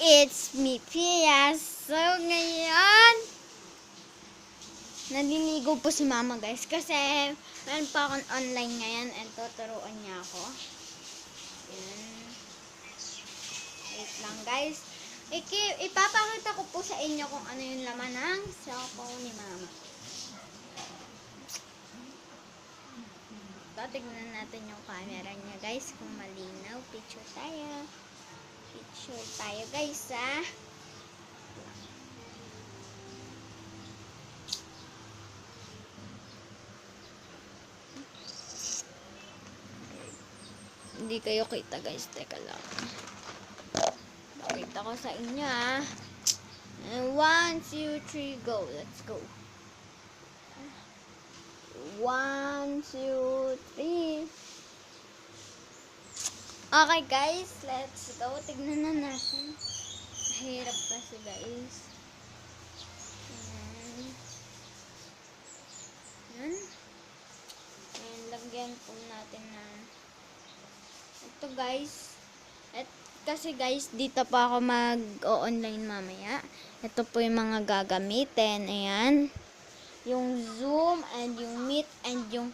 It's me, Pia. So, ngayon, naliligo po si mama, guys. Kasi, meron pa akong online ngayon and tuturuan niya ako. Ayan. Wait lang, guys. Ipapakita ko po sa inyo kung ano yung laman ng cellphone ni mama. Tignan natin yung camera niya, guys. Kung malinaw. Picture tayo. Picture tayo, guys, ha. Hindi kayo kita, guys. Teka lang. Pakita ko sa inyo, ha. 1, 2, 3, go. Let's go. 1, 2, 3. Okay, guys. Let's go. Tignan na natin. Mahirap kasi, guys. Ayan. And lagyan po natin na ito, guys. Kasi, guys, dito pa ako mag-online mamaya. Ito po yung mga gagamitin. Ayan. Yung Zoom and yung Meet and yung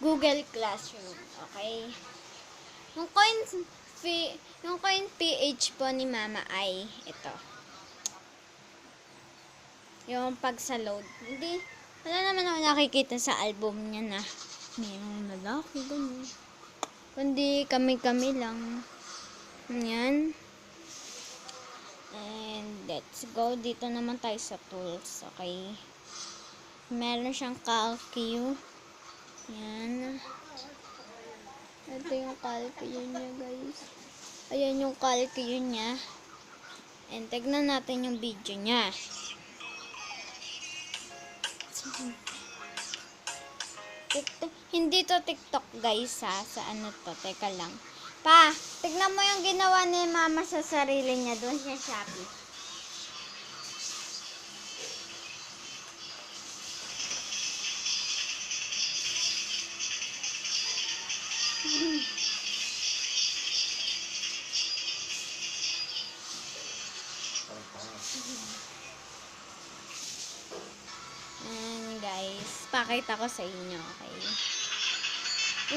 Google Classroom. Okay? Yung coin PH po ni mama ay ito. Yung pag sa load. Hindi, wala naman ako nakikita sa album niya na mayroong lalaki, ganun. Kundi kami-kami lang. Ayan. And let's go. Dito naman tayo sa tools. Okay. Meron siyang calcue. Ayan. Ito yung calcue niya, guys. Ayan yung calcue niya. And tignan natin yung video niya. Hindi to TikTok, guys, ha. Sa ano to. Teka lang. Pa, tignan mo yung ginawa ni mama sa sarili niya doon sa Shopee. And guys, pakita ko sa inyo, okay?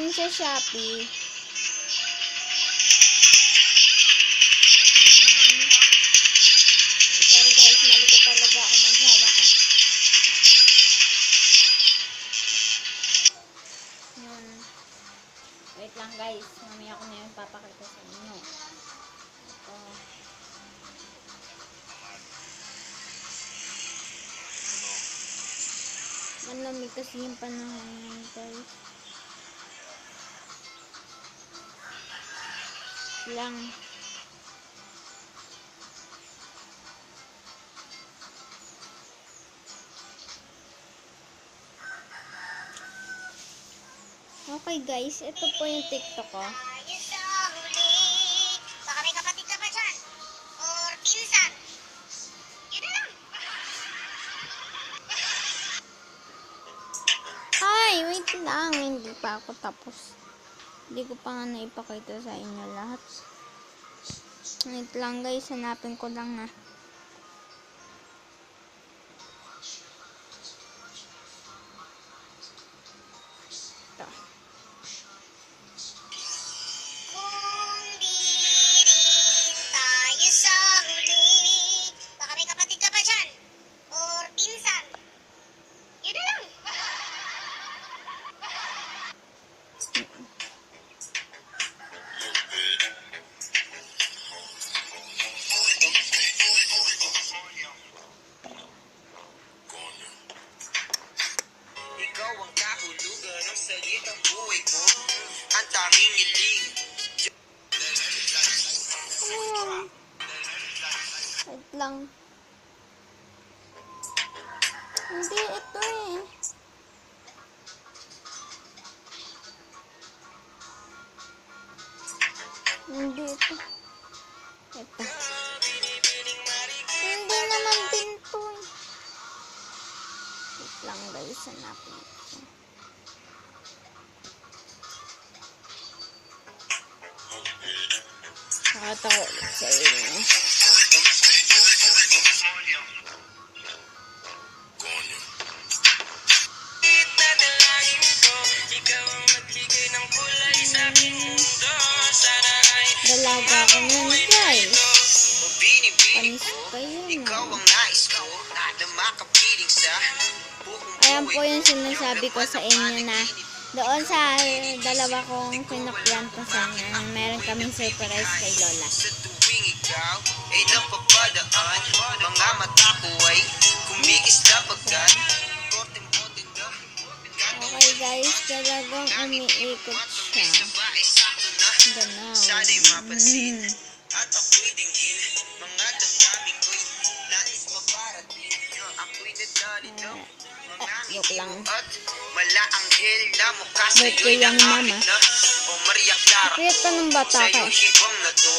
Yung sa Shopee. Sorry, guys, malikot talaga ako maghawak. Yun. Wait lang, guys. Mamaya ko na yung papakita sa inyo. Ito. Malamig kasi yung panahon ngayon, guys. Lang. Okay, guys, ito po yung TikTok ko. Baka may kapatid ka pa dyan. Or pinsan. Yun na lang. Ay, wait lang. Hindi pa ako tapos. Hindi ko pa nga naipakita sa inyo lahat. Wait lang, guys. Hanapin ko lang na. Ito. Kung di rin tayo sa huli. Baka may kapatid ka pa dyan. Or pinsan. Yun na lang. Ikaw ang kahulugan ng salitang buhay ko. Ang tanging hiling. Ayan. Wait lang. Hindi, ito eh. Hindi ito. Ito. Hindi naman din to eh. Wait lang, guys. Hanapin ko. Nakata ko ulit sa inyo. na makapiling sa buong Ayan po buhay yung ko. sinasabi ko sa inyo na doon sa dalawa kong pinagplantasan na meron kaming surprise kay Lola. Sa tuwing ikaw ay napapadaan, mga mata ko ay kumikis na pagkat korteng-korteng na. Okay guys, talagang umiikot siya. Ganaw. Sana'y mapansin at ako'y dinggin, mga damdamin ko'y nais maparating. Ako'y nadalinaw, mga Joke ngiti lang. mo at malaanghel na mukha Birthday sa'yo'y yan ni nakapit Mama. na. O Maria Clara, Kaya pa ng bata ka sa'yo eh. hibang na to,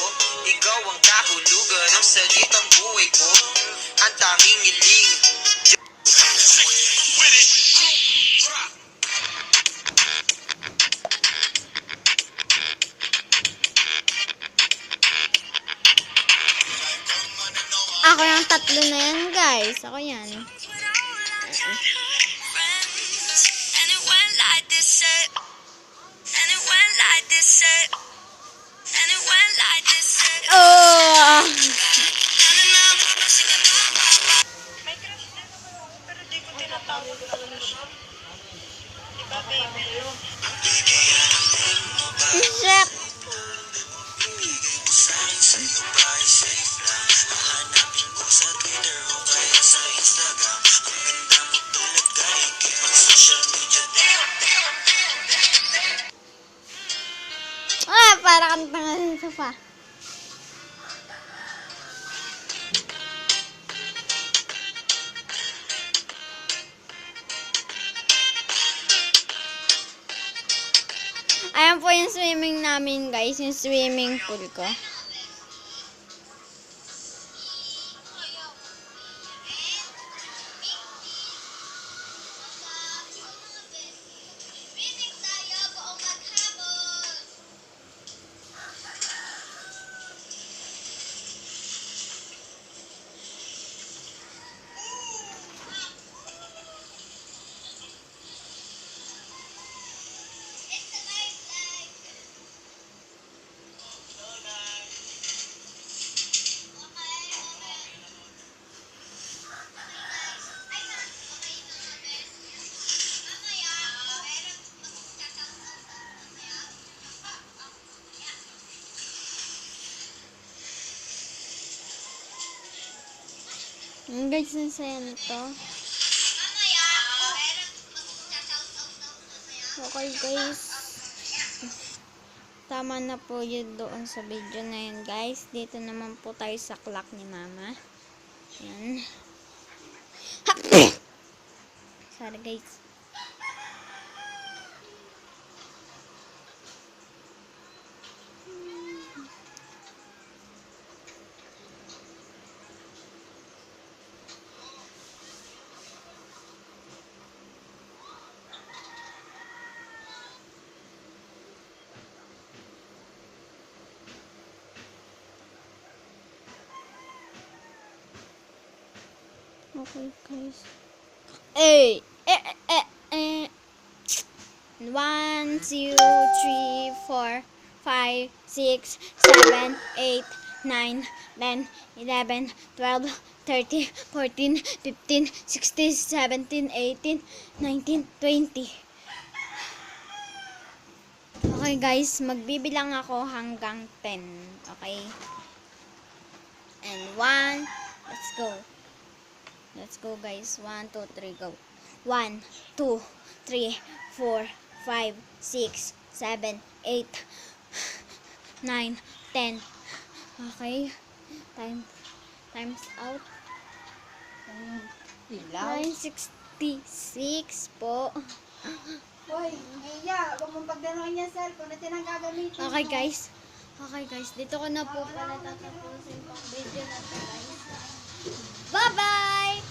ikaw ang kahulugan ng salitang buhay ko. Ang tanging hiling Ako yung tatlo na yan guys. Ako yan. Oh! Pero di ko tinatawag talaga siya. Di ba, baby? Shit! Ah, para kang tanga sa sofa. Ayan po yung swimming namin guys, yung swimming pool ko. Guys, ang saya nito. Okay guys. Tama na po yun doon sa video na yun guys. Dito naman po tayo sa clock ni Mama. Yan. Ha! Sorry guys. Okay guys. Hey! 1, 2, 3, 4, 5, 6, 7, 8, 9, 10, 11, 12, 13, 14, 15, 16, 17, 18, 19, 20. Okay guys, magbibilang ako hanggang 10. Okay? And 1, let's go. Let's go guys. 1, 2, 3, go. 1, 2, 3, 4, 5, 6, 7, 8, 9, 10. Okay. Times out. 966 po. Hoy, Iya, huwag mong pagdanoon niya cellphone na tinanggagamitin mo. Okay guys. Okay guys, dito ko na po pala tatapusin pang video na to guys. Bye-bye!